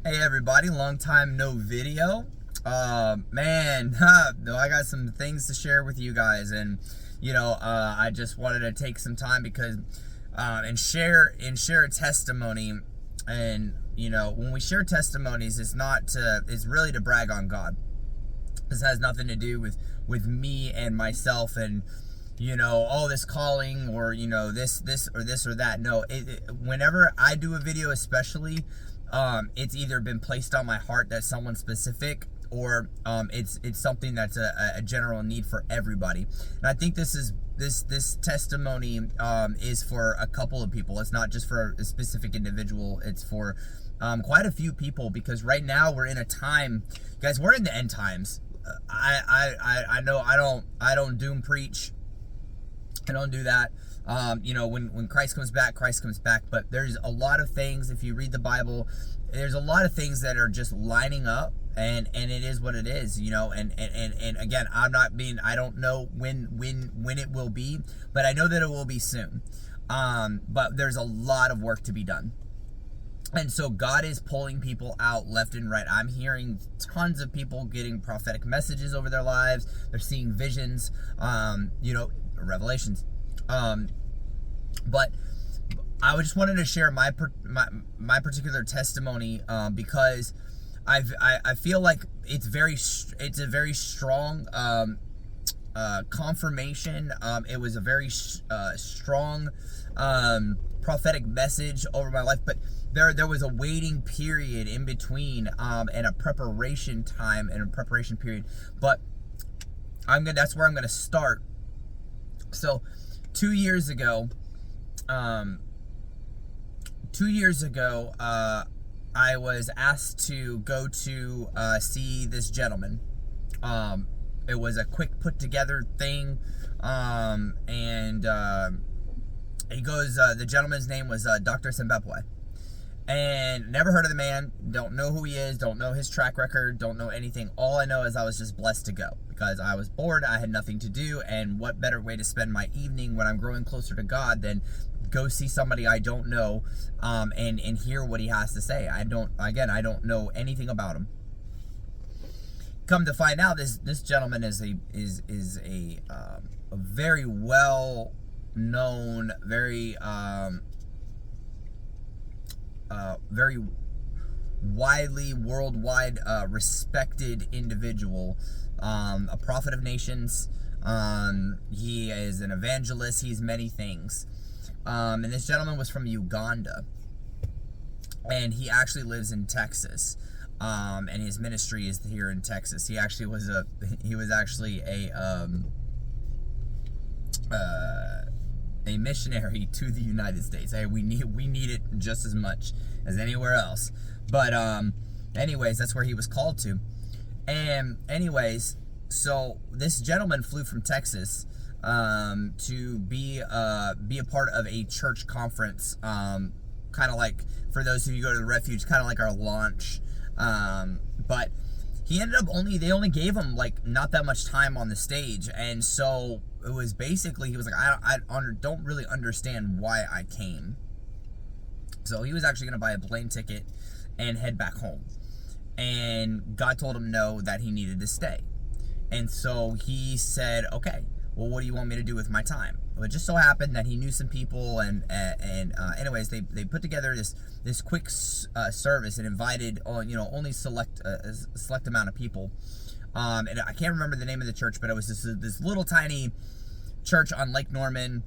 Hey everybody, long time no video. Man, I got some things to share with you guys, and I just wanted to take some time because and share a testimony. And when we share testimonies, it's really to brag on God. This has nothing to do with me and myself and this calling, or this or that. No, whenever I do a video, especially, it's either been placed on my heart that someone specific, or it's something that's a general need for everybody. And I think this testimony is for a couple of people. It's not just for a specific individual. It's for quite a few people, because right now we're in a time, guys, we're in the end times. I know I don't doom preach. I don't do that. When Christ comes back, Christ comes back. But there's a lot of things, if you read the Bible, there's a lot of things that are just lining up, and it is what it is, and again, I don't know when it will be, but I know that it will be soon. But there's a lot of work to be done. And so God is pulling people out left and right. I'm hearing tons of people getting prophetic messages over their lives. They're seeing visions, revelations. But I just wanted to share my particular testimony, because I feel like it's a very strong confirmation. It was a very strong prophetic message over my life, but there was a waiting period in between, and a preparation time and a preparation period. But that's where I'm gonna start. So 2 years ago, I was asked to go to see this gentleman. It was a quick put together thing, and he goes. The gentleman's name was Dr. Zambia. And never heard of the man, don't know who he is, don't know his track record, don't know anything. All I know is I was just blessed to go, because I was bored, I had nothing to do, and what better way to spend my evening when I'm growing closer to God than go see somebody I don't know, and hear what he has to say. I don't know anything about him. Come to find out, this gentleman is a very well known, very widely, worldwide, respected individual, a prophet of nations. He is an evangelist. He's many things. And this gentleman was from Uganda, and he actually lives in Texas. And his ministry is here in Texas. He was actually a missionary to the United States. Hey, we need it just as much as anywhere else. But anyways, that's where he was called to. And anyways, so this gentleman flew from Texas to be a part of a church conference, kind of like, for those of you who go to the refuge, kind of like our launch. But he ended up they only gave him like not that much time on the stage, and so it was basically, he was like, I don't really understand why I came. So he was actually going to buy a plane ticket and head back home, and God told him no, that he needed to stay. And so he said, okay, well, what do you want me to do with my time? Well, it just so happened that he knew some people, and anyways, they put together this quick service and invited only select amount of people. And I can't remember the name of the church, but it was this little tiny church on Lake Norman,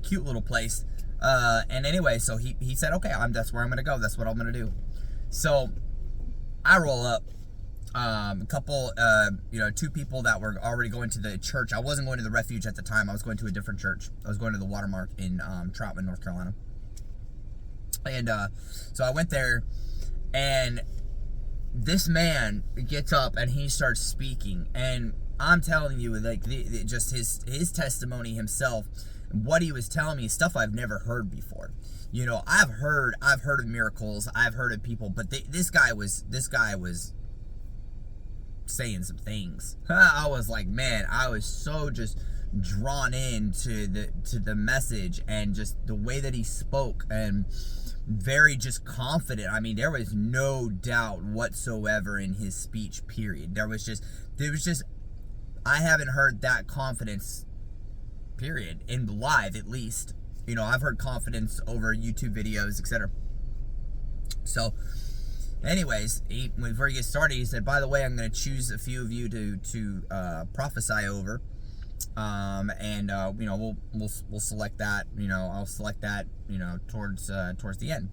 cute little place. And anyway, so he said, okay, that's where I'm gonna go. That's what I'm gonna do. So I roll up. Two people that were already going to the church. I wasn't going to the refuge at the time. I was going to a different church. I was going to the Watermark in Troutman, North Carolina. And so I went there, and this man gets up and he starts speaking, and I'm telling you, like, just his testimony himself, what he was telling me, stuff I've never heard before. I've heard of miracles, I've heard of people, but this guy was saying some things. I was like, man, I was so just drawn in to the message and just the way that he spoke. And very just confident. I mean, there was no doubt whatsoever in his speech, period. There was just, I haven't heard that confidence, period, in live at least. You know, I've heard confidence over YouTube videos, etc. So, anyways, before he gets started, he said, by the way, I'm going to choose a few of you to prophesy over. You know, we'll select that, you know, I'll select that, you know, towards the end.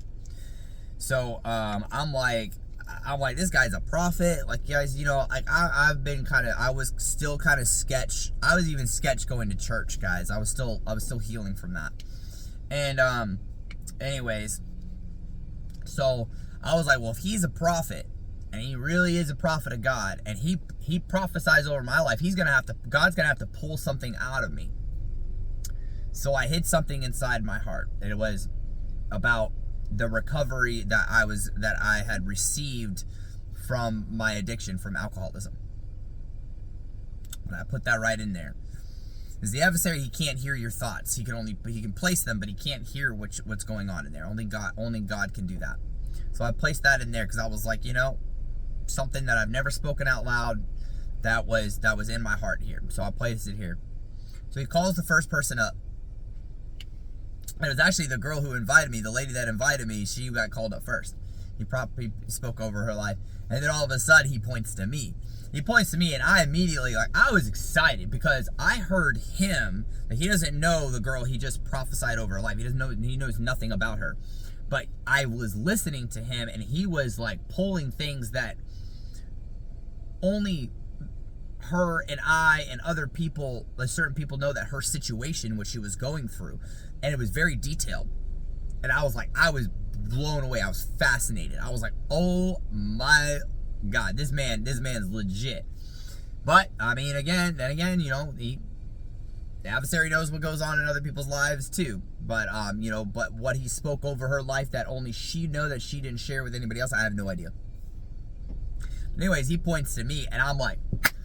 So, I'm like, this guy's a prophet. Like, guys, you know, like I've been I was still kind of sketch. I was even sketch going to church, guys. I was still healing from that. And, anyways, so I was like, well, if he's a prophet, and he really is a prophet of God, and he prophesies over my life, God's gonna have to pull something out of me. So I hid something inside my heart. And it was about the recovery that I had received from my addiction, from alcoholism. And I put that right in there. Because the adversary, he can't hear your thoughts. He can place them, but he can't hear what's going on in there. Only God can do that. So I placed that in there because I was like, you know, something that I've never spoken out loud, that was in my heart here. So I placed it here. So he calls the first person up. And it was actually the girl who invited me, the lady that invited me, she got called up first. He probably spoke over her life. And then all of a sudden he points to me. He points to me, and I immediately, I was excited because I heard him, that he doesn't know the girl he just prophesied over her life. He knows nothing about her. But I was listening to him, and he was like pulling things that only her and I and other people, like certain people, know that her situation, what she was going through. And it was very detailed. And I was blown away. I was fascinated. I was like, oh my God, this man's legit. But I mean, then again, you know, the adversary knows what goes on in other people's lives too. But you know, but what he spoke over her life that only she know, that she didn't share with anybody else, I have no idea. Anyways, he points to me, and I'm like,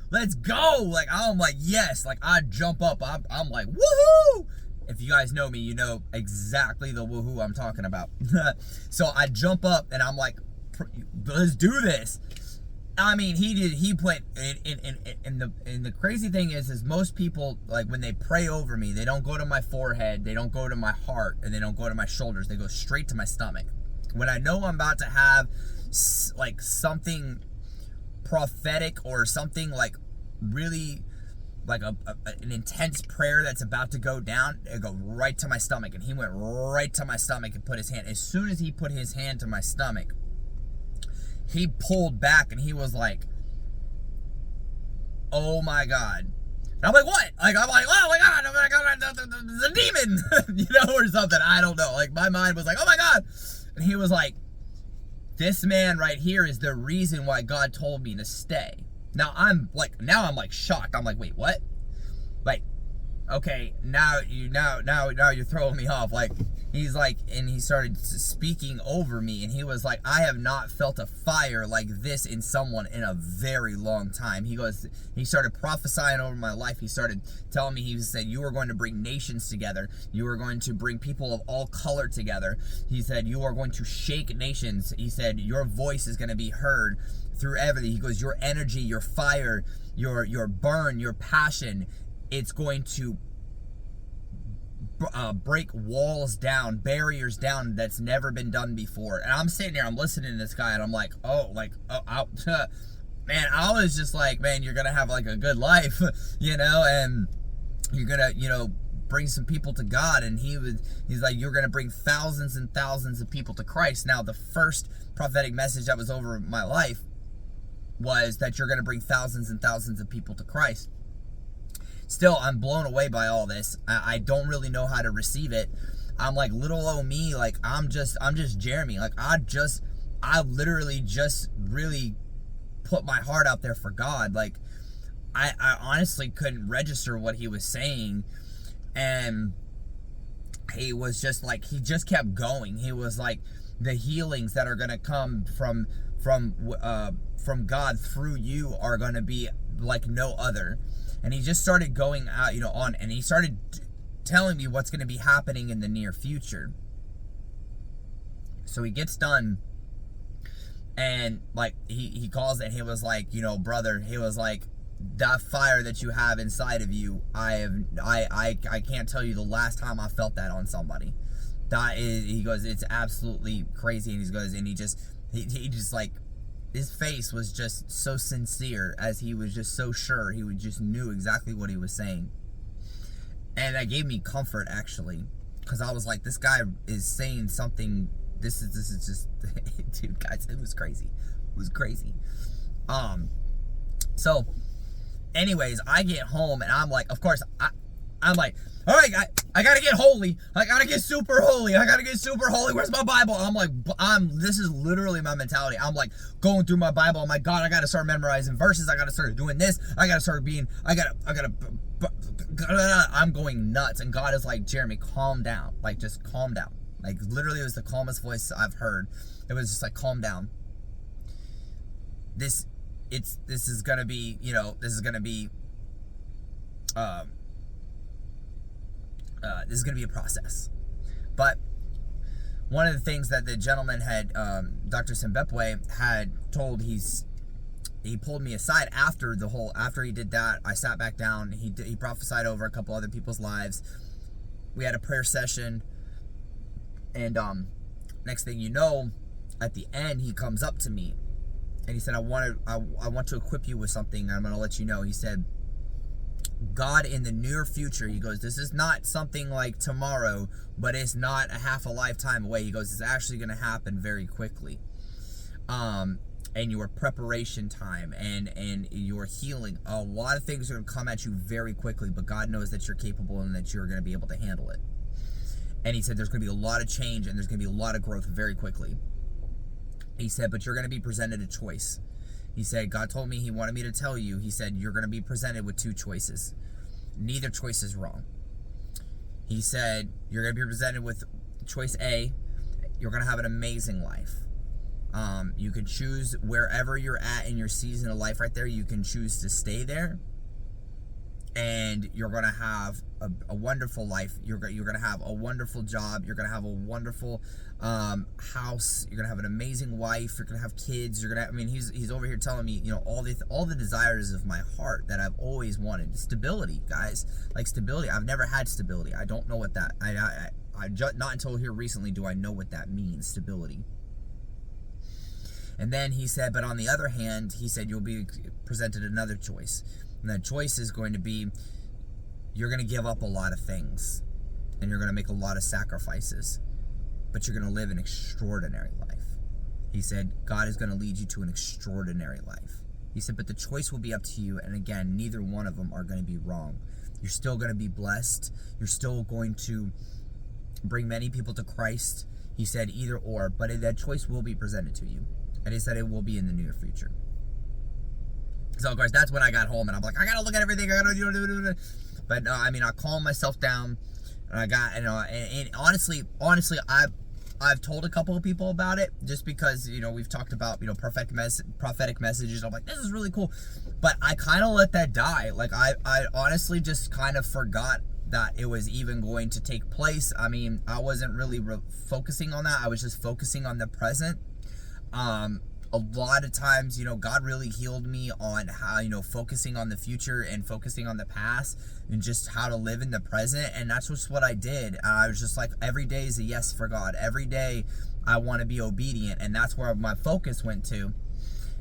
let's go. Like, I'm like, yes. Like, I jump up. I'm like, woohoo. If you guys know me, you know exactly the woohoo I'm talking about. So I jump up, and I'm like, let's do this. I mean, he put, and the crazy thing is most people, like, when they pray over me, they don't go to my forehead, they don't go to my heart, and they don't go to my shoulders, they go straight to my stomach. When I know I'm about to have, like, something prophetic or something, like, really, like, an intense prayer that's about to go down, it go right to my stomach, and he went right to my stomach and put his hand. As soon as he put his hand to my stomach, he pulled back, and he was like, oh my God. And I'm like, what? Like, I'm like, oh my God, the demon, you know, or something. I don't know. Like, my mind was like, oh my God. And he was like, this man right here is the reason why God told me to stay. Now I'm like shocked. I'm like, wait, what? Like, okay, now you're throwing me off. Like, he's like, and he started speaking over me, and he was like, I have not felt a fire like this in someone in a very long time. He started prophesying over my life. He started telling me, he said, you are going to bring nations together. You are going to bring people of all color together. He said, you are going to shake nations. He said, your voice is going to be heard through everything. He goes, your energy, your fire, your burn, your passion, it's going to break walls down, barriers down that's never been done before. And I'm sitting there, I'm listening to this guy, and I'm like, man, I was just like, man, you're gonna have like a good life, you know, and you're gonna, you know, bring some people to God. And he's like, you're gonna bring thousands and thousands of people to Christ. Now, the first prophetic message that was over my life was that you're gonna bring thousands and thousands of people to Christ. Still, I'm blown away by all this. I don't really know how to receive it. I'm like, little old me, like, I'm just Jeremy. Like, I literally just really put my heart out there for God. Like, I honestly couldn't register what he was saying. And he was just like, he just kept going. He was like, the healings that are going to come from God through you are going to be like no other. And he just started going out, you know, on, and he started telling me what's going to be happening in the near future. So he gets done, and like he calls it, and he was like, you know, brother, he was like, that fire that you have inside of you, I can't tell you the last time I felt that on somebody. That is, he goes, it's absolutely crazy. And he goes, and he just like, his face was just so sincere, as he was just so sure. He just knew exactly what he was saying. And that gave me comfort, actually, because I was like, this guy is saying something. This is just, dude, guys, it was crazy. It was crazy. So anyways, I get home, and I'm like, of course, I'm like, all right, I gotta get holy. I gotta get super holy. I gotta get super holy. Where's my Bible? I'm like, this is literally my mentality. I'm like going through my Bible. I'm like, God, I gotta start memorizing verses. I gotta start doing this. I gotta start being, I'm going nuts. And God is like, Jeremy, calm down. Like, just calm down. Like, literally, it was the calmest voice I've heard. It was just like, calm down. This is gonna be, you know, this is gonna be a process. But one of the things that the gentleman had, Dr. Simbepwe had told, he pulled me aside after he did that. I sat back down. He prophesied over a couple other people's lives. We had a prayer session, and next thing you know, at the end, he comes up to me, and he said, I want to equip you with something. I'm going to let you know. He said, God, in the near future, he goes, this is not something like tomorrow, but it's not a half a lifetime away. He goes, it's actually going to happen very quickly. And your preparation time and your healing, a lot of things are going to come at you very quickly, but God knows that you're capable and that you're going to be able to handle it. And he said, there's going to be a lot of change, and there's going to be a lot of growth very quickly. He said, but you're going to be presented a choice. He said, God told me, he wanted me to tell you, he said, you're going to be presented with two choices. Neither choice is wrong. He said, you're going to be presented with choice A. You're going to have an amazing life. You can choose wherever you're at in your season of life right there. You can choose to stay there. And you're going to have a wonderful life. You're going to have a wonderful job. You're going to have a wonderful house. You're going to have an amazing wife. You're going to have kids. You're going to, I mean, he's over here telling me, you know, all the desires of my heart that I've always wanted. Stability, guys. Like, stability. I've never had stability. I don't know what that, I just, not until here recently do I know what that means, stability. And then he said, but on the other hand, he said, you'll be presented another choice. And that choice is going to be, you're going to give up a lot of things, and you're going to make a lot of sacrifices, but you're going to live an extraordinary life. He said, God is going to lead you to an extraordinary life. He said, but the choice will be up to you. And again, neither one of them are going to be wrong. You're still going to be blessed. You're still going to bring many people to Christ. He said either or, but that choice will be presented to you. And he said it will be in the near future. So, of course, that's when I got home, and I'm like, I gotta look at everything. I gotta do. But no, I mean, I calmed myself down, and I got, you know, and honestly, I've told a couple of people about it, just because, you know, we've talked about, you know, prophetic messages. I'm like, this is really cool, but I kind of let that die. Like, I honestly just kind of forgot that it was even going to take place. I mean, I wasn't really focusing on that. I was just focusing on the present. A lot of times, you know, God really healed me on how, you know, focusing on the future and focusing on the past and just how to live in the present. And that's just what I did. I was just like, every day is a yes for God. Every day I want to be obedient. And that's where my focus went to.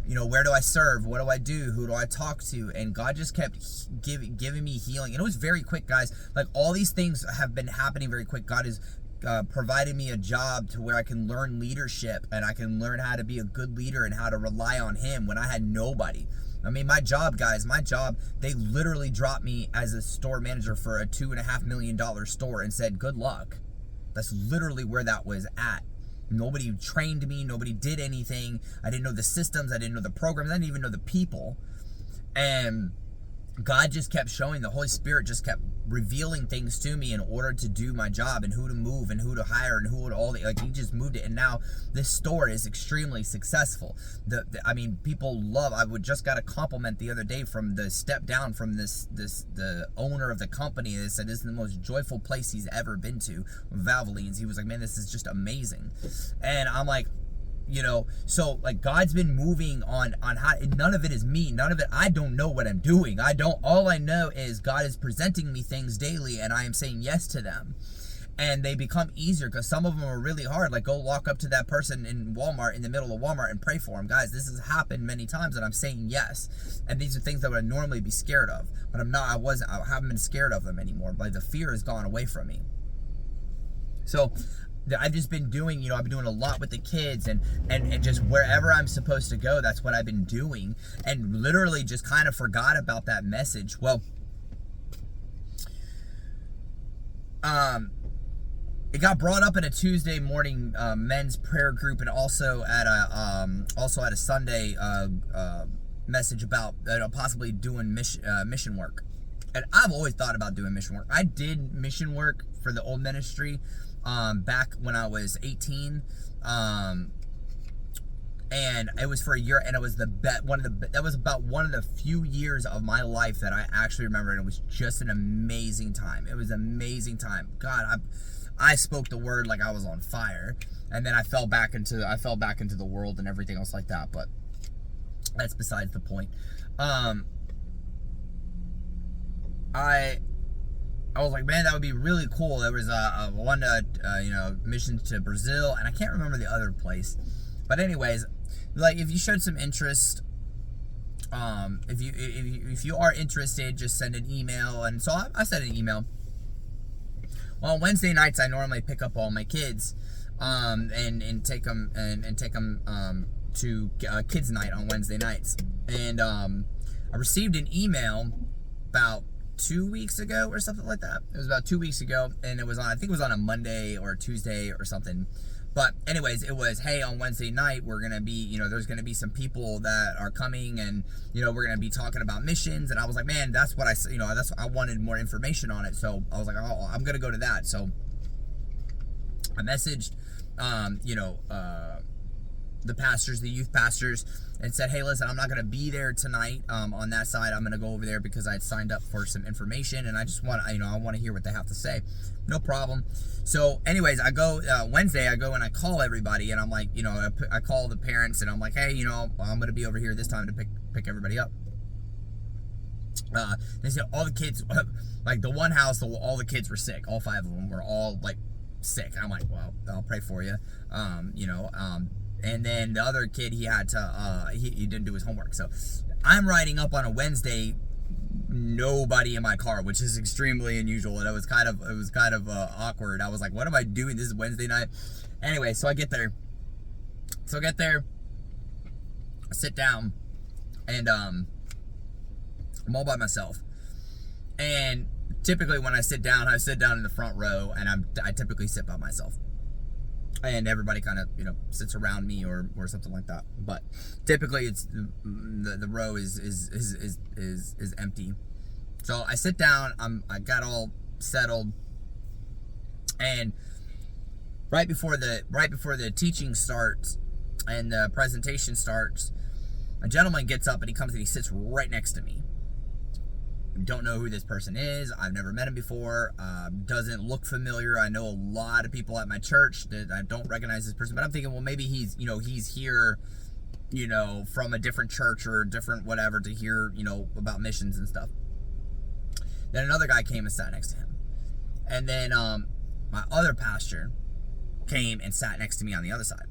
You know, where do I serve? What do I do? Who do I talk to? And God just kept giving me healing. And it was very quick, guys. Like, all these things have been happening very quick. God is provided me a job to where I can learn leadership, and I can learn how to be a good leader and how to rely on him when I had nobody. I mean, my job, guys, they literally dropped me as a store manager for a $2.5 million store and said, good luck. That's literally where that was at. Nobody trained me. Nobody did anything. I didn't know the systems. I didn't know the programs. I didn't even know the people. And God just kept showing, the Holy Spirit just kept revealing things to me in order to do my job, and who to move and who to hire and who would like, he just moved it. And now this store is extremely successful. I mean, people love, I would just got a compliment the other day from the step down from the owner of the company. They said this is the most joyful place he's ever been to, Valvoline's. He was like, man, this is just amazing. And I'm like, you know, so like God's been moving on how, none of it is me, none of it, I don't know what I'm doing. All I know is God is presenting me things daily, and I am saying yes to them, and they become easier, because some of them are really hard. Like, go walk up to that person in Walmart, in the middle of Walmart, and pray for them. Guys, this has happened many times, and I'm saying yes, and these are things that I would normally be scared of, but I haven't been scared of them anymore. Like, the fear has gone away from me. So I've just been doing, you know, I've been doing a lot with the kids, and just wherever I'm supposed to go, that's what I've been doing, and literally just kind of forgot about that message. Well, it got brought up in a Tuesday morning men's prayer group, and also at a Sunday message about possibly doing mission work. And I've always thought about doing mission work. I did mission work for the old ministry back when I was 18, and it was for a year, and it was that was about one of the few years of my life that I actually remember, and it was just an amazing time. It was an amazing time. God, I spoke the word like I was on fire, and then I fell back into the world and everything else like that. But that's besides the point. I was like, man, that would be really cool. There was one, missions to Brazil, and I can't remember the other place. But anyways, like, if you showed some interest, if you are interested, just send an email. And so I sent an email. Well, on Wednesday nights, I normally pick up all my kids, and take them to kids night on Wednesday nights. And I received an email about 2 weeks ago or something like that. It was about 2 weeks ago, and it was I think it was on a Monday or a Tuesday or something. But anyways, it was, hey, on Wednesday night, we're going to be, there's going to be some people that are coming, and, we're going to be talking about missions. And I was like, man, that's what I wanted more information on it. So I was like, oh, I'm going to go to that. So I messaged, the pastors, the youth pastors, and said, hey, listen, I'm not going to be there tonight on that side. I'm going to go over there because I had signed up for some information, and I just want, I want to hear what they have to say. No problem. So anyways, I go, Wednesday, I go and I call everybody, and I'm like, I call the parents, and I'm like, hey, I'm going to be over here this time to pick everybody up. They said all the kids, like the one house, all the kids were sick. All 5 of them were all like sick. And I'm like, well, I'll pray for you. And then the other kid, he had to, he didn't do his homework. So I'm riding up on a Wednesday, nobody in my car, which is extremely unusual. And it was kind of awkward. I was like, what am I doing? This is Wednesday night. Anyway, so I get there. I sit down, and I'm all by myself. And typically when I sit down in the front row, and I typically sit by myself. And everybody kind of, sits around me or something like that. But typically it's the row is empty. So I sit down, I got all settled, and right before the teaching starts and the presentation starts, a gentleman gets up and he comes and he sits right next to me. Don't know who this person is. I've never met him before. Doesn't look familiar. I know a lot of people at my church that I don't recognize this person, but I'm thinking, well, maybe he's here, from a different church or a different whatever to hear, about missions and stuff. Then another guy came and sat next to him. And then my other pastor came and sat next to me on the other side.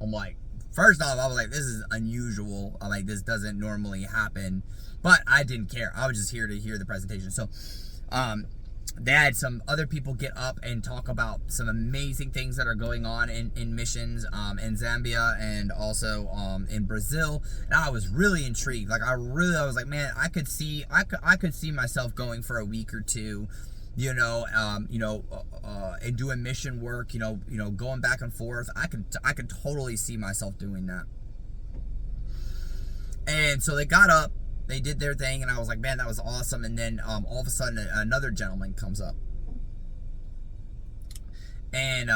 I'm like, first off, I was like, this is unusual. I'm like, this doesn't normally happen. But I didn't care. I was just here to hear the presentation. So they had some other people get up and talk about some amazing things that are going on in missions in Zambia and also in Brazil. And I was really intrigued. Like, I was like, man, I could see myself going for a week or two, and doing mission work, going back and forth. I could totally see myself doing that. And so they got up they did their thing, and I was like, man, that was awesome. And then all of a sudden, another gentleman comes up, and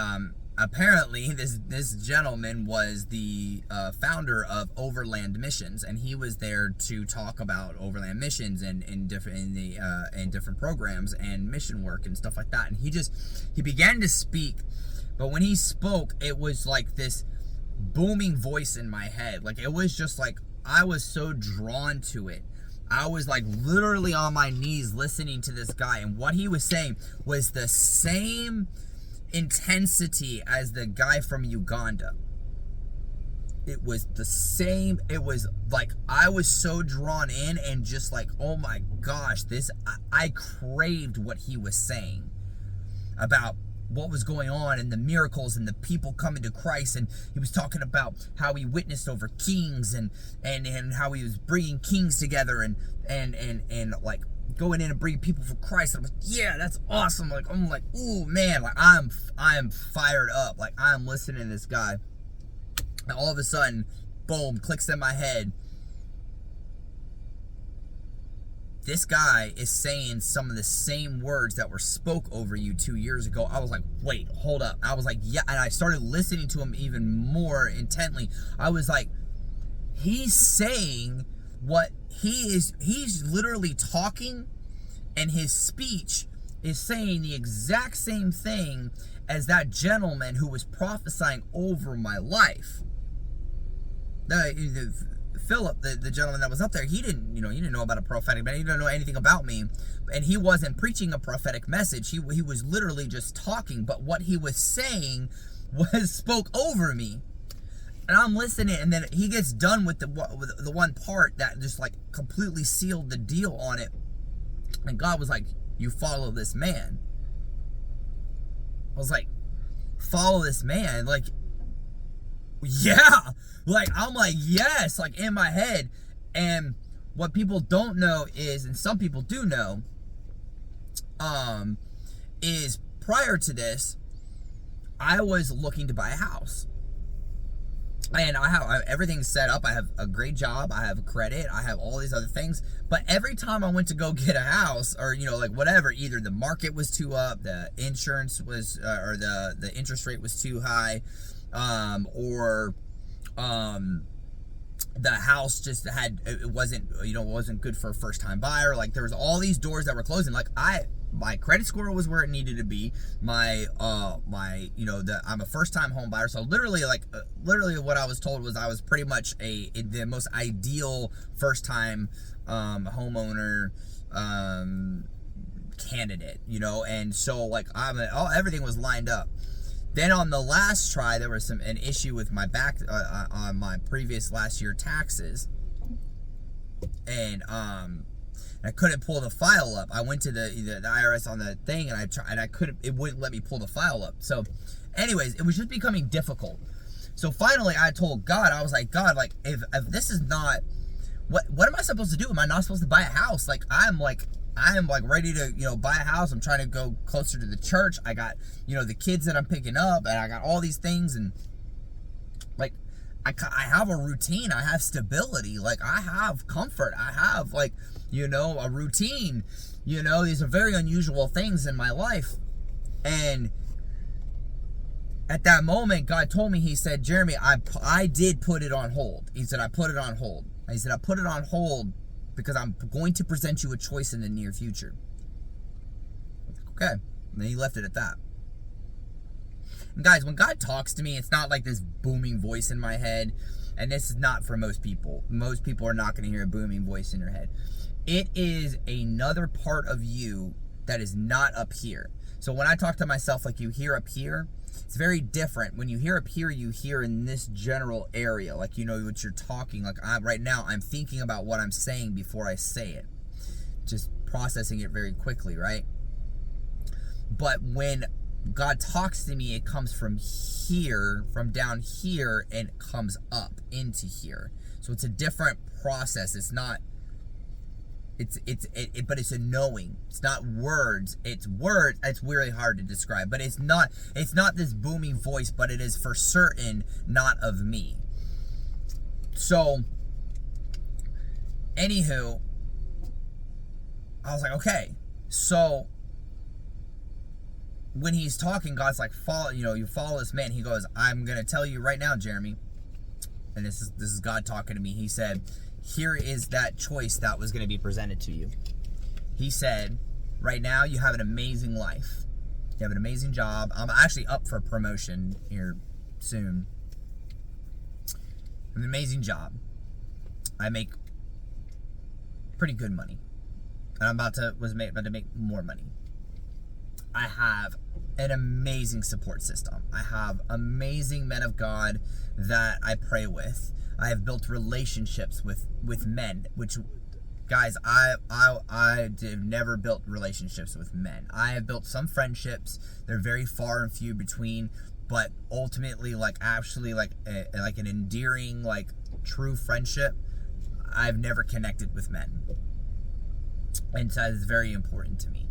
apparently this gentleman was the founder of Overland Missions, and he was there to talk about overland missions and in different programs and mission work and stuff like that. And he began to speak, but when he spoke, it was like this booming voice in my head. Like, it was just like, I was so drawn to it. I was like literally on my knees listening to this guy, and what he was saying was the same intensity as the guy from Uganda. It was the same. It was like, I was so drawn in and just like, oh my gosh, I craved what he was saying about what was going on and the miracles and the people coming to Christ. And he was talking about how he witnessed over kings and how he was bringing kings together and like going in and bringing people for Christ. And I'm like, yeah, that's awesome. Like, I'm like, ooh, man, like I'm fired up. Like, I'm listening to this guy. And all of a sudden, boom, clicks in my head. This guy is saying some of the same words that were spoke over you 2 years ago. I was like, wait, hold up. I was like, yeah, and I started listening to him even more intently. I was like, he's saying what he's literally talking, and his speech is saying the exact same thing as that gentleman who was prophesying over my life. Philip, the gentleman that was up there, he didn't know about a prophetic, but he didn't know anything about me, and he wasn't preaching a prophetic message. He was literally just talking, but what he was saying spoke over me, and I'm listening. And then he gets done with the one part that just like completely sealed the deal on it, and God was like, "You follow this man." I was like, "Follow this man?" Like, yeah, like, I'm like, yes, like in my head. And what people don't know is, and some people do know, is prior to this, I was looking to buy a house. And I have everything set up. I have a great job. I have credit. I have all these other things. But every time I went to go get a house, or like whatever, either the market was too up, the insurance was, or the interest rate was too high, or the house just wasn't good for a first time buyer. Like, there was all these doors that were closing. Like, my credit score was where it needed to be. I'm a first time home buyer. So literally what I was told was I was pretty much the most ideal first time homeowner candidate, and so like everything was lined up. Then on the last try, there was an issue with my back on my previous last year taxes, and I couldn't pull the file up. I went to the IRS on the thing, and I couldn't. It wouldn't let me pull the file up. So, anyways, it was just becoming difficult. So finally, I told God, I was like, God, like if this is not what am I supposed to do? Am I not supposed to buy a house? Like, I am ready to, buy a house. I'm trying to go closer to the church. I got, the kids that I'm picking up, and I got all these things, and like, I have a routine. I have stability. Like, I have comfort. I have like, a routine. These are very unusual things in my life. And at that moment, God told me, he said, Jeremy, I did put it on hold. He said, I put it on hold. He said, I put it on hold because I'm going to present you a choice in the near future. Okay. And then he left it at that. And guys, when God talks to me, it's not like this booming voice in my head. And this is not for most people. Most people are not going to hear a booming voice in your head. It is another part of you that is not up here. So when I talk to myself like you hear up here, it's very different. When you hear up here, you hear in this general area, like what you're talking. Like, right now, I'm thinking about what I'm saying before I say it, just processing it very quickly, right? But when God talks to me, it comes from here, from down here, and it comes up into here. So it's a different process. It's not. But it's a knowing. It's not words. It's words. It's really hard to describe. But it's not this booming voice, but it is for certain not of me. So, Anywho, I was like, okay. So when he's talking, God's like, follow, you follow this man. He goes, I'm going to tell you right now, Jeremy, and this is God talking to me. He said, here is that choice that was going to be presented to you. He said, right now you have an amazing life. You have an amazing job. I'm actually up for promotion here soon. An amazing job. I make pretty good money. And I'm about to make more money. I have an amazing support system. I have amazing men of God that I pray with. I have built relationships with men, which, guys, I have never built relationships with men. I have built some friendships. They're very far and few between, but ultimately, like, actually, like an endearing, like, true friendship, I've never connected with men. And so it's very important to me.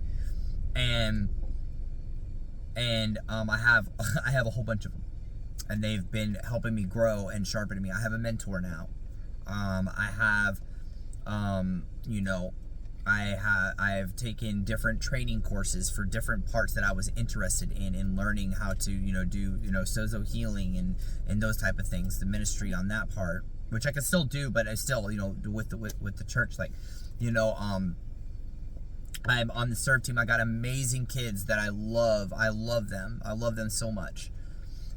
And I have a whole bunch of them, and they've been helping me grow and sharpening me. I have a mentor now. I have taken different training courses for different parts that I was interested in learning how to, do, sozo healing and those type of things, the ministry on that part, which I can still do, but I still, with the church, like, I'm on the serve team. I got amazing kids that I love. I love them. I love them so much.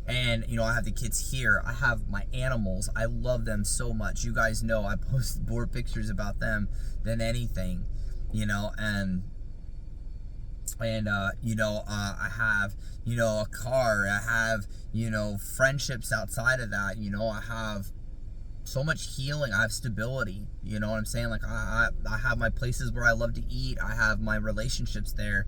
And, I have the kids here. I have my animals. I love them so much. You guys know I post more pictures about them than anything, and I have, a car. I have, friendships outside of that. I have so much healing. I have stability. You know what I'm saying? Like, I have my places where I love to eat. I have my relationships there,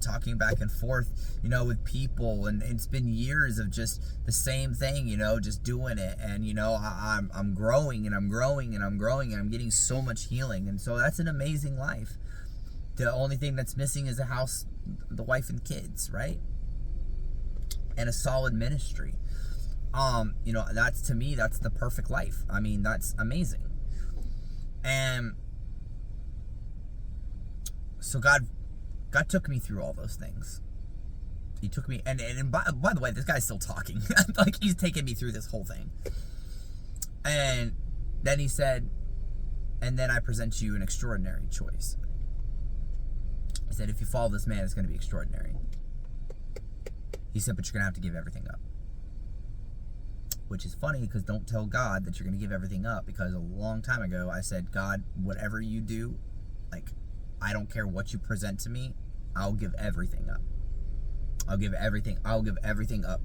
talking back and forth, with people. And it's been years of just the same thing, just doing it. And, I'm growing and I'm growing and I'm growing and I'm getting so much healing. And so that's an amazing life. The only thing that's missing is a house, the wife and kids, right? And a solid ministry. That's, to me, that's the perfect life. I mean, that's amazing. And so God took me through all those things. He took me, and by the way, this guy's still talking. Like, he's taking me through this whole thing. And then he said, and then I present you an extraordinary choice. He said, if you follow this man, it's going to be extraordinary. He said, but you're going to have to give everything up. Which is funny, because don't tell God that you're going to give everything up, because a long time ago I said, God, whatever you do, like, I don't care what you present to me, I'll give everything up. I'll give everything up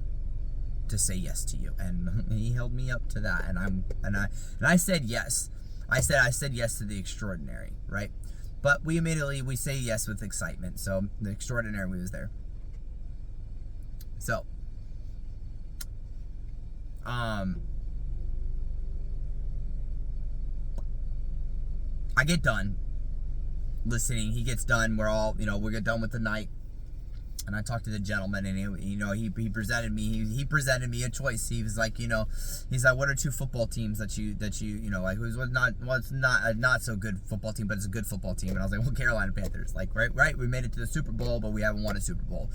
to say yes to you. And he held me up to that, and I said yes. I said yes to the extraordinary, right? But we say yes with excitement. So the extraordinary was there. So I get done listening. He gets done. We're all, we get done with the night. And I talked to the gentleman, and he presented me a choice. He was like, he's like, what are two football teams that you like? Who's not a not so good football team, but it's a good football team. And I was like, well, Carolina Panthers. Like, right. We made it to the Super Bowl, but we haven't won a Super Bowl.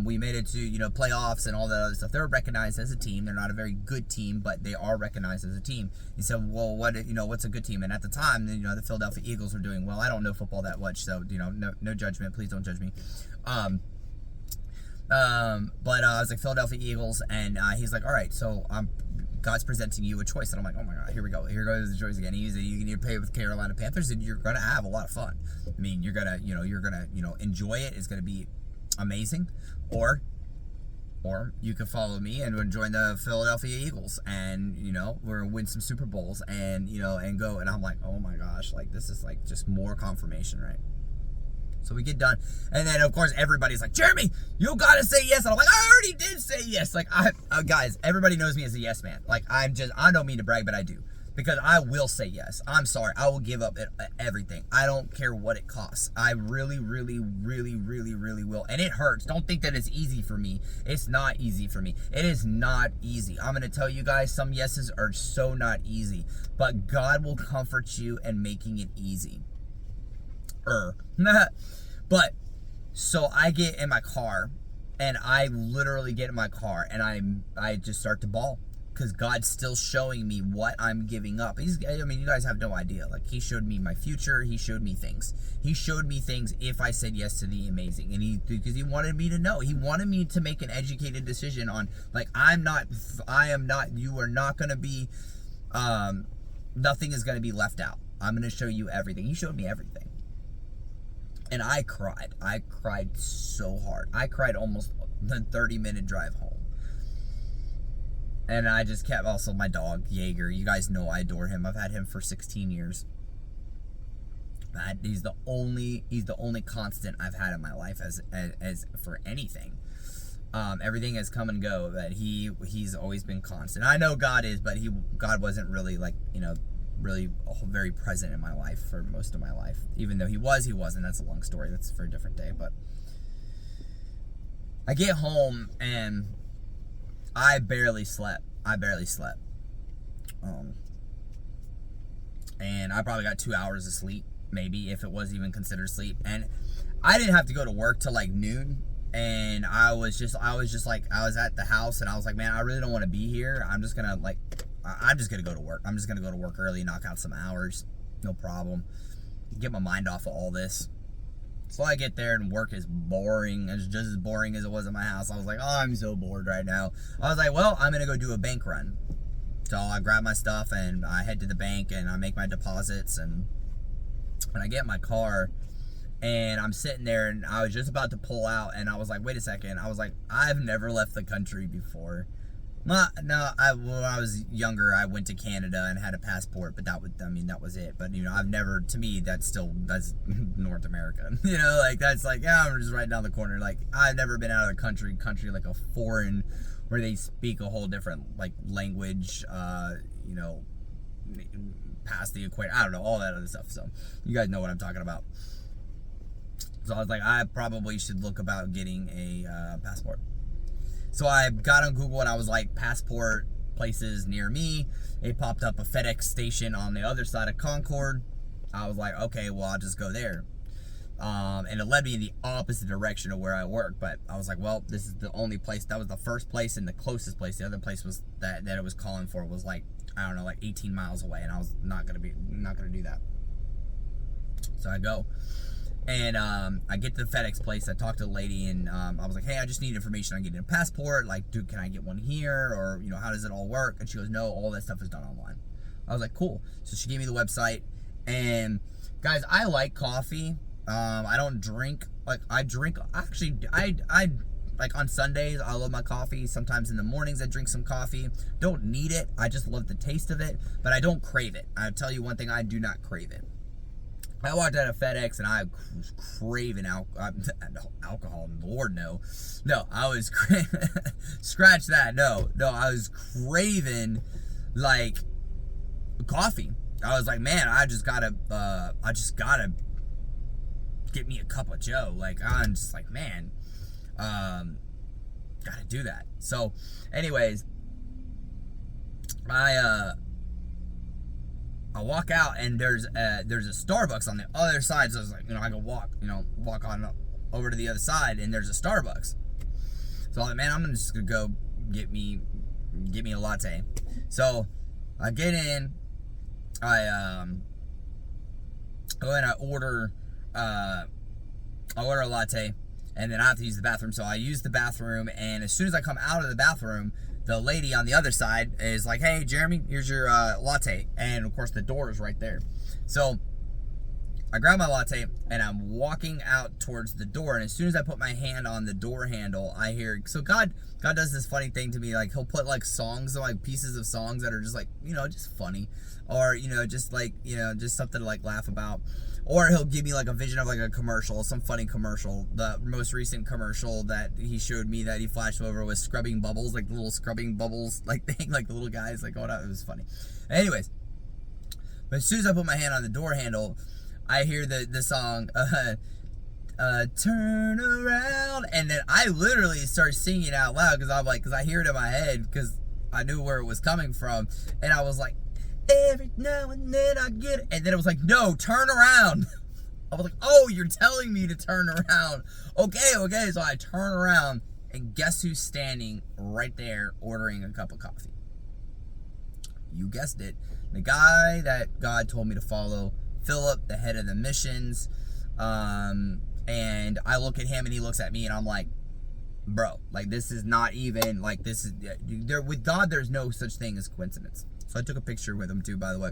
We made it to playoffs and all that other stuff. They're recognized as a team. They're not a very good team, but they are recognized as a team. He said, well, what's a good team? And at the time, the Philadelphia Eagles were doing well. I don't know football that much, so no judgment. Please don't judge me. But I was like, Philadelphia Eagles, and he's like, all right, so God's presenting you a choice. And I'm like, oh my God, here we go. Here goes the choice again. He's like, you can pay with Carolina Panthers, and you're gonna have a lot of fun. I mean, you're gonna enjoy it. It's gonna be amazing. Or you can follow me and join the Philadelphia Eagles, and we're gonna win some Super Bowls, and and go. And I'm like, oh my gosh, like, this is like just more confirmation, right? So we get done, and then of course everybody's like, Jeremy, you gotta say yes. And I'm like, I already did say yes. Like, guys, everybody knows me as a yes man. Like, I don't mean to brag, but I do. because I will say yes. I'm sorry. I will give up everything. I don't care what it costs. I really, really, really, really, really will. And it hurts. Don't think that it's easy for me. It's not easy for me. It is not easy. I'm going to tell you guys, some yeses are so not easy. But God will comfort you in making it easy. But, so I get in my car, and I literally get in my car, and I just start to bawl. Because God's still showing me what I'm giving up. I mean, you guys have no idea. Like, he showed me my future. He showed me things. He showed me things if I said yes to the amazing. And because he wanted me to know. He wanted me to make an educated decision on, like, you are not going to be, nothing is going to be left out. I'm going to show you everything. He showed me everything. And I cried. I cried so hard. I cried almost the 30-minute drive home. And I just kept, also my dog, Jaeger. You guys know I adore him. I've had him for 16 years. He's the only constant I've had in my life as for anything. Everything has come and go, but he's always been constant. I know God is, but God wasn't really, like, really very present in my life for most of my life. Even though he wasn't. That's a long story. That's for a different day. But I get home and I barely slept. And I probably got 2 hours of sleep, maybe, if it was even considered sleep. And I didn't have to go to work till like noon. And I was at the house, and I was like, man, I really don't want to be here. I'm just gonna go to work. I'm just gonna go to work early, knock out some hours, no problem. Get my mind off of all this. So I get there, and work is boring. It's just as boring as it was at my house. I was like, oh, I'm so bored right now. I was like, well, I'm going to go do a bank run. So I grab my stuff, and I head to the bank, and I make my deposits. And I get in my car, and I'm sitting there, and I was just about to pull out. And I was like, wait a second. I was like, I've never left the country before. When I was younger, I went to Canada and had a passport, but that was it. But, I've never, to me, that's North America. That's like, yeah, I'm just right down the corner. Like, I've never been out of the country like a foreign, where they speak a whole different, like, language, past the equator. I don't know, all that other stuff. So, you guys know what I'm talking about. So I was like, I probably should look about getting a passport. So I got on Google, and I was like, passport places near me. It popped up a FedEx station on the other side of Concord. I was like, okay, well, I'll just go there. And it led me in the opposite direction of where I work. But I was like, well, this is the only place. That was the first place and the closest place. The other place was that it was calling for was like, I don't know, like 18 miles away. And I was not gonna do that. So I go. And I get to the FedEx place. I talked to the lady, and I was like, hey, I just need information on getting a passport. Like, dude, can I get one here? Or, how does it all work? And she goes, no, all that stuff is done online. I was like, cool. So she gave me the website. And, guys, I like coffee. I don't drink. Like, I drink. Actually, I like, on Sundays, I love my coffee. Sometimes in the mornings, I drink some coffee. Don't need it. I just love the taste of it. But I don't crave it. I'll tell you one thing. I do not crave it. I walked out of FedEx, and I was craving alcohol. Lord, no. No, I was scratch that. No, I was craving, like, coffee. I was like, man, I just gotta get me a cup of Joe. Like, I'm just like, man, gotta do that. So, anyways, I walk out, and there's a Starbucks on the other side. So I was like, I can walk on over to the other side, and there's a Starbucks. So I'm like, man, I'm just gonna go get me a latte. So I get in, I go and I order a latte, and then I have to use the bathroom. So I use the bathroom, and as soon as I come out of the bathroom, the lady on the other side is like, hey, Jeremy, here's your latte. And, of course, the door is right there. So I grab my latte, and I'm walking out towards the door. And as soon as I put my hand on the door handle, I hear... So God does this funny thing to me. Like, he'll put, like, songs, like, pieces of songs that are just, like, just funny. Or, just, like, just something to, like, laugh about. Or he'll give me, like, a vision of, like, a commercial, some funny commercial. The most recent commercial that he showed me that he flashed over was scrubbing bubbles, like, the little scrubbing bubbles, like, thing, like, the little guys, like, going out. It was funny. Anyways, But as soon as I put my hand on the door handle, I hear the song, turn around, and then I literally start singing out loud because I'm like, because I hear it in my head because I knew where it was coming from, and I was like, every now and then I get it, and then it was like, no, turn around. I was like, oh, you're telling me to turn around. Okay, so I turn around, and guess who's standing right there ordering a cup of coffee? You guessed it, the guy that God told me to follow, Philip, the head of the missions. And I look at him and he looks at me and I'm like, bro, like this is not even, like this is, there with God there's no such thing as coincidence. So I took a picture with him too, by the way,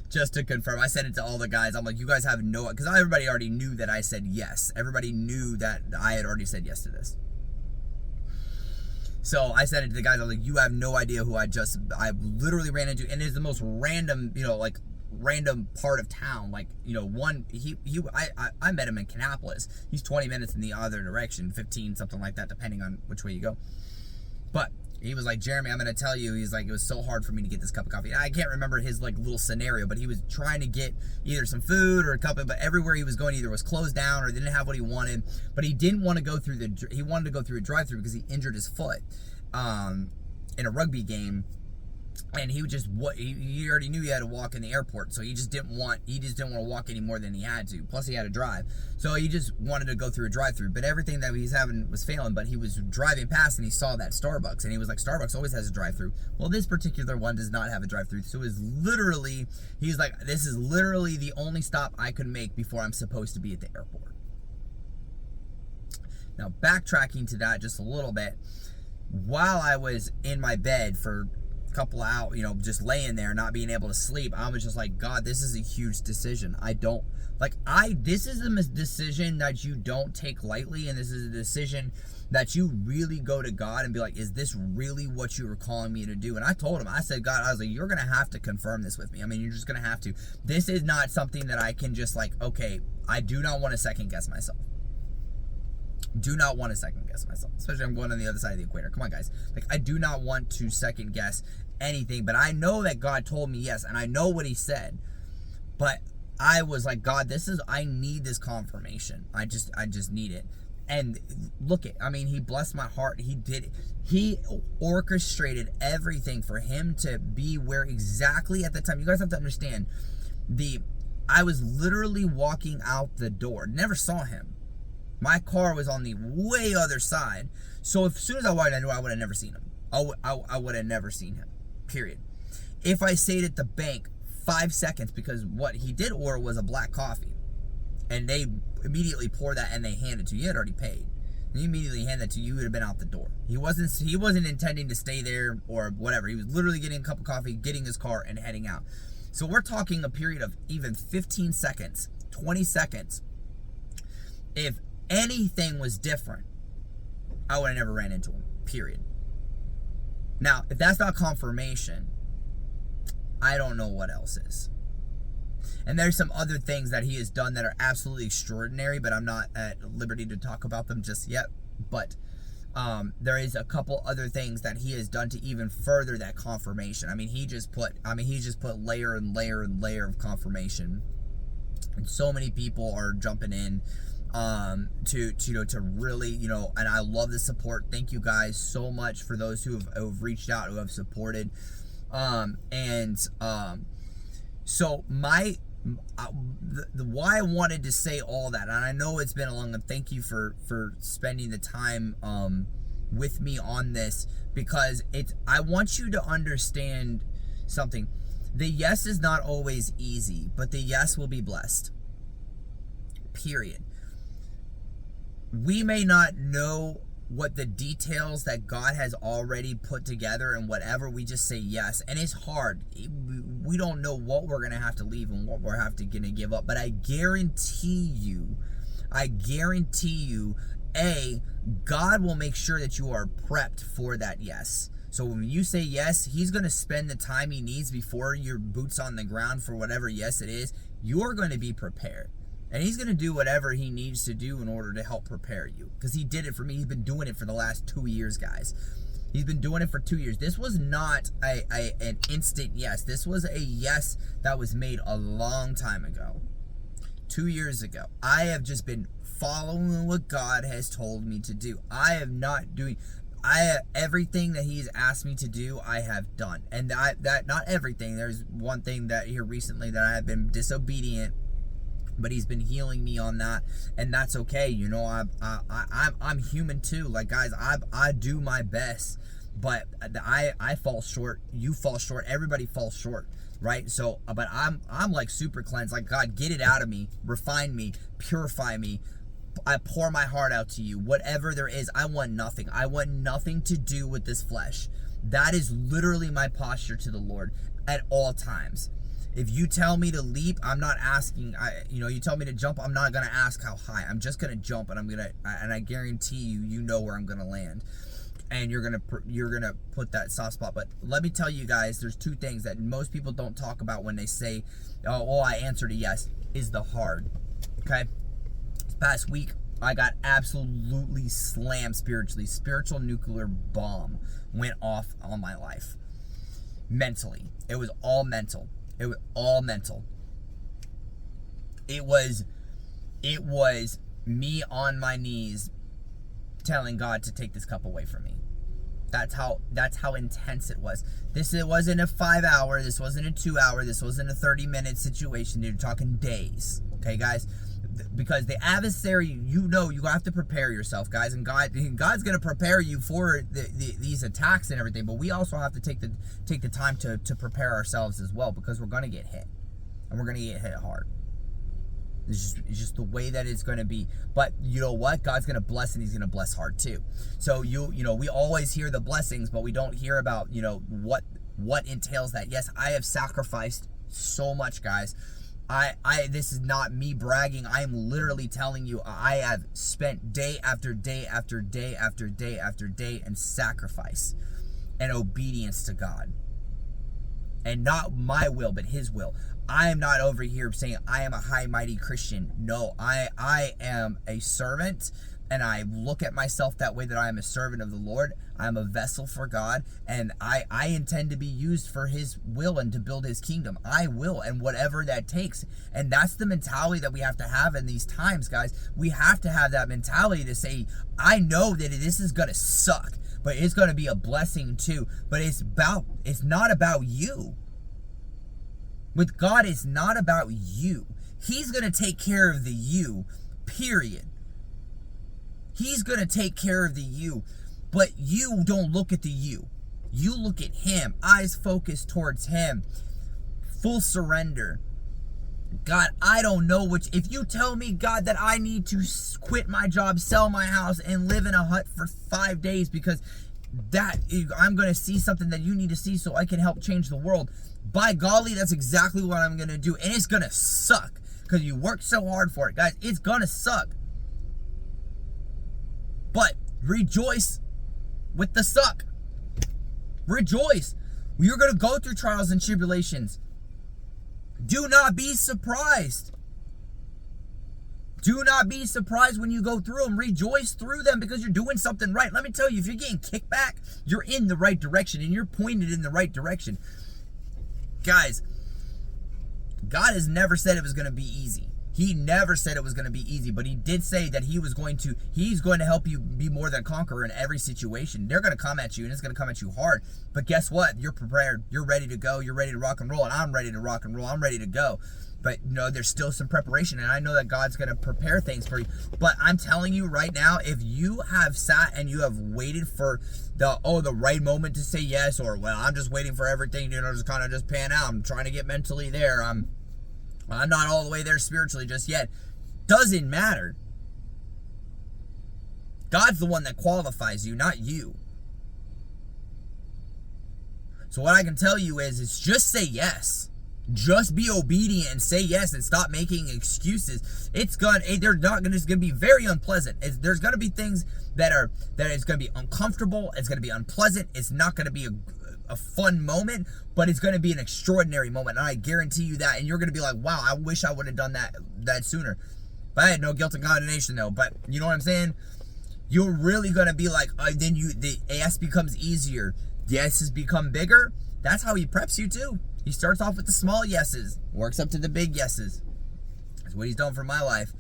just to confirm. I sent it to all the guys. I'm like, you guys have no, because everybody already knew that I said yes. Everybody knew that I had already said yes to this. So I said it to the guys. I was like, you have no idea who I literally ran into, and it's the most random, like random part of town. Like, I met him in Kannapolis. He's 20 minutes in the other direction, 15, something like that, depending on which way you go. But he was like, Jeremy, I'm going to tell you, he's like, it was so hard for me to get this cup of coffee. I can't remember his like little scenario, but he was trying to get either some food or a cup of, but everywhere he was going either was closed down or didn't have what he wanted. But he didn't want to go through he wanted to go through a drive-thru because he injured his foot in a rugby game. And he already knew he had to walk in the airport, so he just didn't want to walk any more than he had to. Plus he had to drive. So he just wanted to go through a drive-thru. But everything that he's having was failing, but he was driving past and he saw that Starbucks and he was like, Starbucks always has a drive-thru. Well, this particular one does not have a drive-thru. So he's like, this is literally the only stop I could make before I'm supposed to be at the airport. Now, backtracking to that just a little bit, while I was in my bed for couple out, just laying there not being able to sleep, I was just like, God, this is a huge decision. This is a decision that you don't take lightly, and this is a decision that you really go to God and be like, is this really what you were calling me to do? And I told him, I said, God, I was like, you're gonna have to confirm this with me. I mean, you're just gonna have to. This is not something that I can just like, okay, I do not want to second guess myself. Do not want to second guess myself, especially I'm going on the other side of the equator. Come on, guys. Like, I do not want to second guess anything, but I know that God told me yes, and I know what he said, but I was like, God, I need this confirmation. I just need it. And look at, he blessed my heart. He orchestrated everything for him to be where exactly at the time. You guys have to understand, I was literally walking out the door, never saw him. My car was on the way other side. So as soon as I walked out the door, I would have never seen him. I would have never seen him, period. If I stayed at the bank 5 seconds, because what he did order was a black coffee, and they immediately pour that and they hand it to you. You had already paid. And you immediately hand that to you, you would have been out the door. He wasn't intending to stay there or whatever. He was literally getting a cup of coffee, getting his car, and heading out. So we're talking a period of even 15 seconds, 20 seconds. If anything was different, I would have never ran into him, period. Now, if that's not confirmation, I don't know what else is. And there's some other things that he has done that are absolutely extraordinary, but I'm not at liberty to talk about them just yet. But there is a couple other things that he has done to even further that confirmation. He just put layer and layer and layer of confirmation. And so many people are jumping in to really, and I love the support. Thank you guys so much for those who have reached out, who have supported. So the why I wanted to say all that, and I know it's been a long, and thank you for spending the time with me on this, because I want you to understand something. The yes is not always easy, but the yes will be blessed. Period. We may not know what the details that God has already put together and whatever, we just say yes. And it's hard. We don't know what we're going to have to leave and what we're going to give up. But I guarantee you, God will make sure that you are prepped for that yes. So when you say yes, he's going to spend the time he needs before your boots on the ground for whatever yes it is. You're going to be prepared. And he's going to do whatever he needs to do in order to help prepare you. Because he did it for me. He's been doing it for the last 2 years, guys. He's been doing it for 2 years. This was not an instant yes. This was a yes that was made a long time ago. 2 years ago. I have just been following what God has told me to do. Everything that He's asked me to do, I have done. And that not everything. There's one thing that here recently that I have been disobedient, but He's been healing me on that, and that's okay. You know, I'm human too. Like, guys, I do my best, but I fall short. You fall short. Everybody falls short, right? So, but I'm like super cleansed. Like, God, get it out of me, refine me, purify me. I pour my heart out to you. Whatever there is, I want nothing. I want nothing to do with this flesh. That is literally my posture to the Lord at all times. If you tell me to leap, I'm not asking. You tell me to jump, I'm not gonna ask how high. I'm just gonna jump, and I guarantee you know where I'm gonna land, and you're gonna put that soft spot. But let me tell you guys, there's two things that most people don't talk about when they say, "Oh, I answered a yes." Is the hard. Okay. This past week, I got absolutely slammed spiritually. Spiritual nuclear bomb went off on my life. Mentally, it was all mental. It was all mental. It was me on my knees telling God to take this cup away from me. That's how intense it was. It wasn't a 5 hour, this wasn't a 2 hour, this wasn't a 30-minute situation. You're talking days. Okay, guys? Because the adversary, you have to prepare yourself, guys, and God's going to prepare you for these attacks and everything, but we also have to take the time to prepare ourselves as well, because we're going to get hit, and we're going to get hit hard. It's just the way that it's going to be. But you know what? God's going to bless, and He's going to bless hard too. So we always hear the blessings, but we don't hear about what entails that. Yes, I have sacrificed so much, guys. This is not me bragging. I am literally telling you, I have spent day after day after day after day after day in sacrifice and obedience to God. And not my will, but His will. I am not over here saying I am a high mighty Christian. No, I am a servant, and I look at myself that way, that I am a servant of the Lord. I am a vessel for God, and I intend to be used for His will and to build His kingdom. I will, and whatever that takes. And that's the mentality that we have to have in these times, guys. We have to have that mentality to say, I know that this is going to suck, but it's going to be a blessing too. But it's not about you. With God, it's not about you. He's going to take care of the you, period. He's going to take care of the you. But you don't look at the you. You look at Him. Eyes focused towards Him. Full surrender. God, I don't know if you tell me, God, that I need to quit my job, sell my house, and live in a hut for 5 days because I'm going to see something that you need to see so I can help change the world. By golly, that's exactly what I'm going to do. And it's going to suck because you worked so hard for it. Guys, it's going to suck. But rejoice with the suck. Rejoice. You're going to go through trials and tribulations. Do not be surprised. Do not be surprised when you go through them. Rejoice through them because you're doing something right. Let me tell you, if you're getting kickback, you're in the right direction and you're pointed in the right direction. Guys, God has never said it was going to be easy. He never said it was going to be easy, but He did say that He's going to help you be more than a conqueror in every situation. They're going to come at you, and it's going to come at you hard. But guess what? You're prepared. You're ready to go. You're ready to rock and roll, and I'm ready to rock and roll. I'm ready to go. But there's still some preparation, and I know that God's going to prepare things for you. But I'm telling you right now, if you have sat and you have waited for the right moment to say yes, or I'm just waiting for everything, just kind of just pan out. I'm trying to get mentally there. I'm not all the way there spiritually just yet. Doesn't matter. God's the one that qualifies you, not you. So what I can tell you is just say yes. Just be obedient and say yes and stop making excuses. It's going to be very unpleasant. There's going to be things that is going to be uncomfortable. It's going to be unpleasant. It's not going to be a fun moment, but it's going to be an extraordinary moment. And I guarantee you that. And you're going to be like, wow, I wish I would have done that sooner. But I had no guilt and condemnation though. But you know what I'm saying? you're really gonna be like, then the yes becomes easier. The yeses become bigger. That's how he preps you too. He starts off with the small yeses, works up to the big yeses. That's what he's done for my life.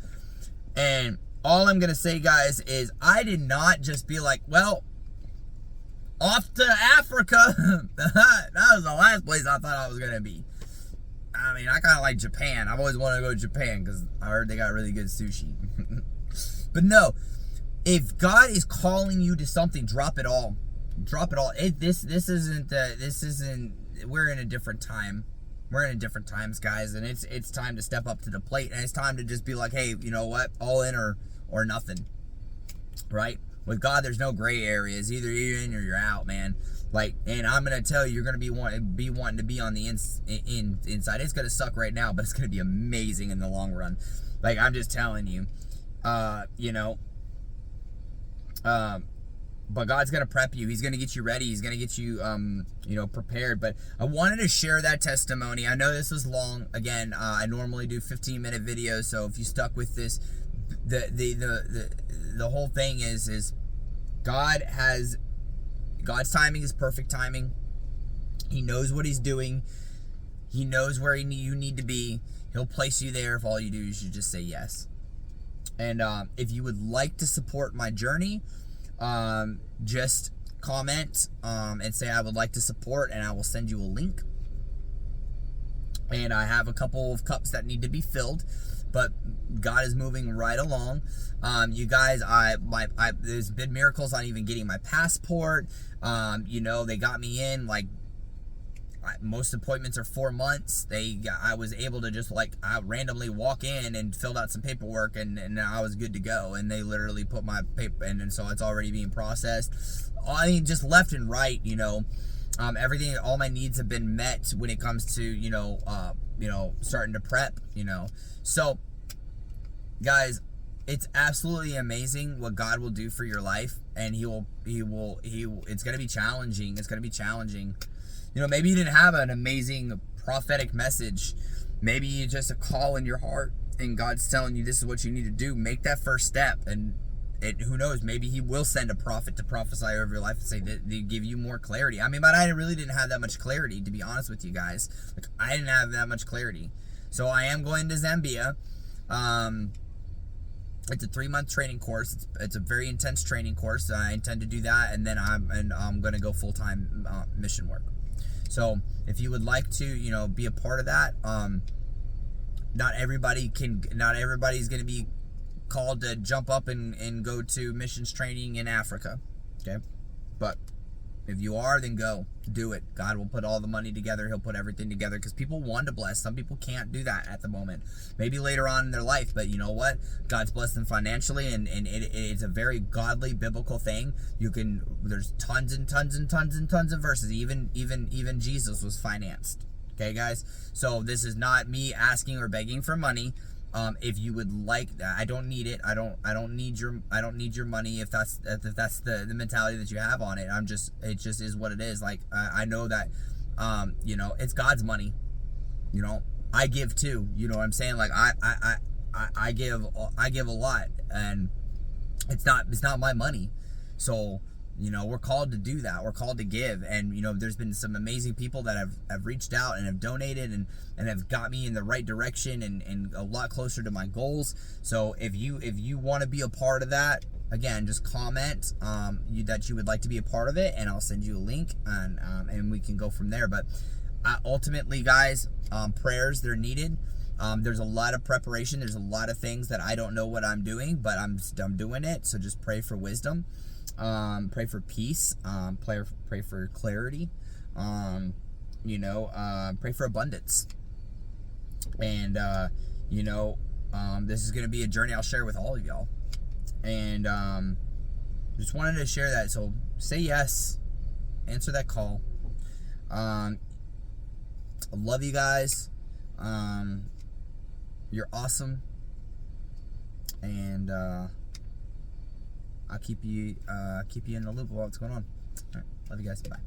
And all I'm gonna say, guys, is I did not just be like, well, off to Africa. That was the last place I thought I was gonna be. I mean, I kind of like Japan. I've always wanted to go to Japan because I heard they got really good sushi. But no, if God is calling you to something, drop it all. Drop it all. This isn't. We're in a different time. We're in different times, guys, and it's time to step up to the plate, and it's time to just be like, hey, you know what? All in or nothing, right? With God, there's no gray areas. Either you're in or you're out, man. Like, and I'm gonna tell you, you're gonna be wanting to be on the inside. It's gonna suck right now, but it's gonna be amazing in the long run. Like, I'm just telling you, but God's gonna prep you. He's gonna get you ready. He's gonna get you, prepared. But I wanted to share that testimony. I know this was long. Again, I normally do 15-minute videos, so if you stuck with this, the whole thing is God's timing is perfect timing. He knows what he's doing. He knows where you need to be. He'll place you there if all you do is you just say yes. And if you would like to support my journey, just comment and say I would like to support, and I will send you a link. And I have a couple of cups that need to be filled, but God is moving right along. You guys, there's been miracles on even getting my passport. They got me in, like, most appointments are 4 months. I was able to just I randomly walk in and filled out some paperwork, and I was good to go. And they literally put my paper in, and so it's already being processed. I mean, just left and right, everything, all my needs have been met when it comes to starting to prep. So, guys, it's absolutely amazing what God will do for your life, and he will. It's gonna be challenging. It's gonna be challenging. Maybe you didn't have an amazing prophetic message. Maybe you just a call in your heart, and God's telling you this is what you need to do. Make that first step, and who knows? Maybe He will send a prophet to prophesy over your life and say that they give you more clarity. I mean, but I really didn't have that much clarity, to be honest with you guys. Like, I didn't have that much clarity. So I am going to Zambia. It's a 3-month training course. It's a very intense training course. I intend to do that, and then I'm going to go full-time mission work. So if you would like to, be a part of that, not everybody's going to be called to jump up and go to missions training in Africa. Okay. But if you are, then go do it. God will put all the money together. He'll put everything together, because people want to bless. Some people can't do that at the moment. Maybe later on in their life, but you know what? God's blessed them financially, and it's a very godly, biblical thing. There's tons and tons and tons and tons of verses. Even Jesus was financed. Okay, guys? So this is not me asking or begging for money. If you would like that, I don't need it. I don't need your money if that's the mentality that you have on it. It just is what it is. Like, I know that, it's God's money. I give too. You know what I'm saying? Like, I give a lot, and it's not my money. So, we're called to do that. We're called to give. And, there's been some amazing people that have reached out and have donated and have got me in the right direction and a lot closer to my goals. So if you want to be a part of that, again, just comment that you would like to be a part of it, and I'll send you a link, and we can go from there. But ultimately, guys, prayers, they're needed. There's a lot of preparation. There's a lot of things that I don't know what I'm doing, but I'm doing it. So just pray for wisdom. Pray for peace, pray for clarity, pray for abundance. And, this is going to be a journey I'll share with all of y'all. And, just wanted to share that. So say yes, answer that call. I love you guys. You're awesome. And, I'll keep you in the loop of what's going on. All right. Love you guys. Bye.